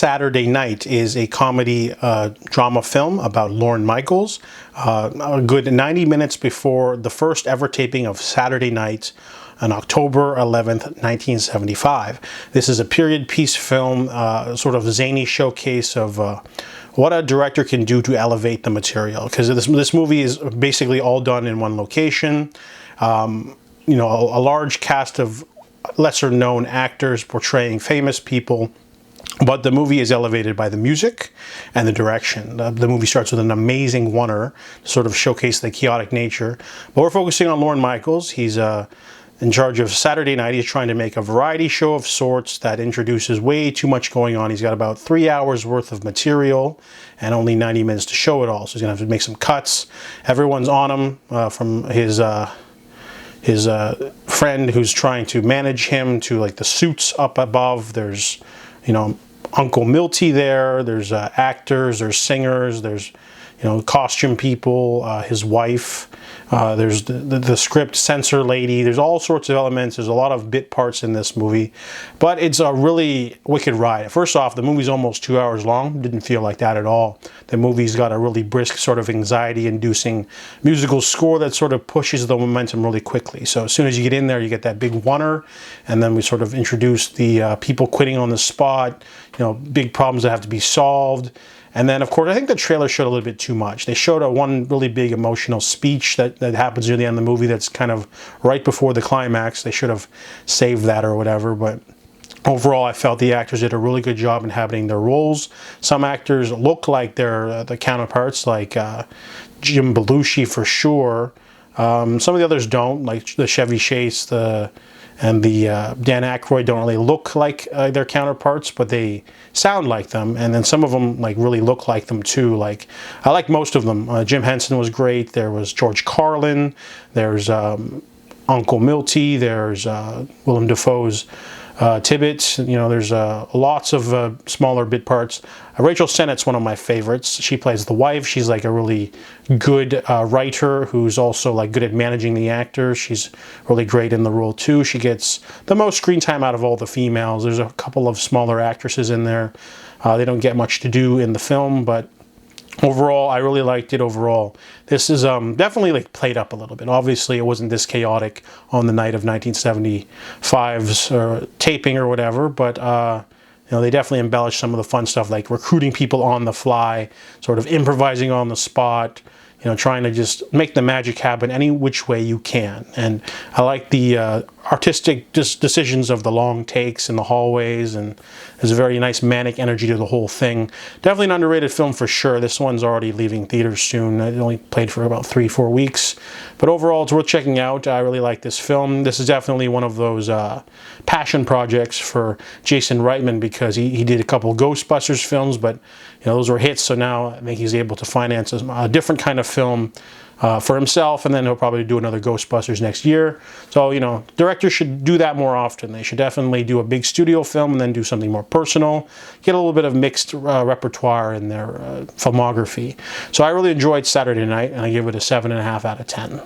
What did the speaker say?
Saturday Night is a comedy drama film about Lorne Michaels, a good 90 minutes before the first ever taping of Saturday Night on October 11th, 1975. This is a period piece film, sort of zany showcase of what a director can do to elevate the material, because this movie is basically all done in one location. You know, a large cast of lesser known actors portraying famous people, but the movie is elevated by the music and the direction. The movie starts with an amazing oneer to sort of showcase the chaotic nature, but we're focusing on Lorne Michaels. He's in charge of Saturday Night. He's trying to make a variety show of sorts that introduces way too much going on. He's got about 3 hours worth of material and only 90 minutes to show it all, so he's gonna have to make some cuts. Everyone's on him, from his friend who's trying to manage him, to like the suits up above. There's, you know, Uncle Milty there. There's actors, there's singers, there's, you know, costume people, his wife. There's the script censor lady. There's all sorts of elements. There's a lot of bit parts in this movie, but it's a really wicked ride. First off, the movie's almost 2 hours long. Didn't feel like that at all. The movie's got a really brisk, sort of anxiety-inducing musical score that sort of pushes the momentum really quickly. So as soon as you get in there, you get that big oneer, and then we sort of introduce the people quitting on the spot, you know, big problems that have to be solved. And then, of course, I think the trailer showed a little bit too much. They showed one really big emotional speech that happens near the end of the movie that's kind of right before the climax. They should have saved that or whatever, but overall, I felt the actors did a really good job inhabiting their roles. Some actors look like they're the counterparts, like Jim Belushi for sure. Some of the others don't, like the Chevy Chase and the Dan Aykroyd don't really look like their counterparts, but they sound like them. And then some of them like really look like them too. Like, I like most of them. Jim Henson was great. There was George Carlin. There's Uncle Milty. There's Willem Dafoe's Tibbet. You know, there's lots of smaller bit parts. Rachel Sennett's one of my favorites. She plays the wife. She's like a really good writer who's also like good at managing the actors. She's really great in the role too. She gets the most screen time out of all the females. There's a couple of smaller actresses in there. They don't get much to do in the film, but overall, I really liked it. Overall, this is definitely like played up a little bit. Obviously, it wasn't this chaotic on the night of 1975's taping or whatever, but you know, they definitely embellished some of the fun stuff, like recruiting people on the fly, sort of improvising on the spot, you know, trying to just make the magic happen any which way you can. And I like the artistic decisions of the long takes in the hallways, and there's a very nice manic energy to the whole thing. Definitely an underrated film for sure. This one's already leaving theaters soon. It only played for about 3-4 weeks. But overall, it's worth checking out. I really like this film. This is definitely one of those passion projects for Jason Reitman, because he did a couple Ghostbusters films, but you know, those were hits. So now I think he's able to finance a different kind of film for himself, and then he'll probably do another Ghostbusters next year. So, you know, directors should do that more often. They should definitely do a big studio film and then do something more personal, get a little bit of mixed repertoire in their filmography. So I really enjoyed Saturday Night, and I give it a 7.5 out of 10.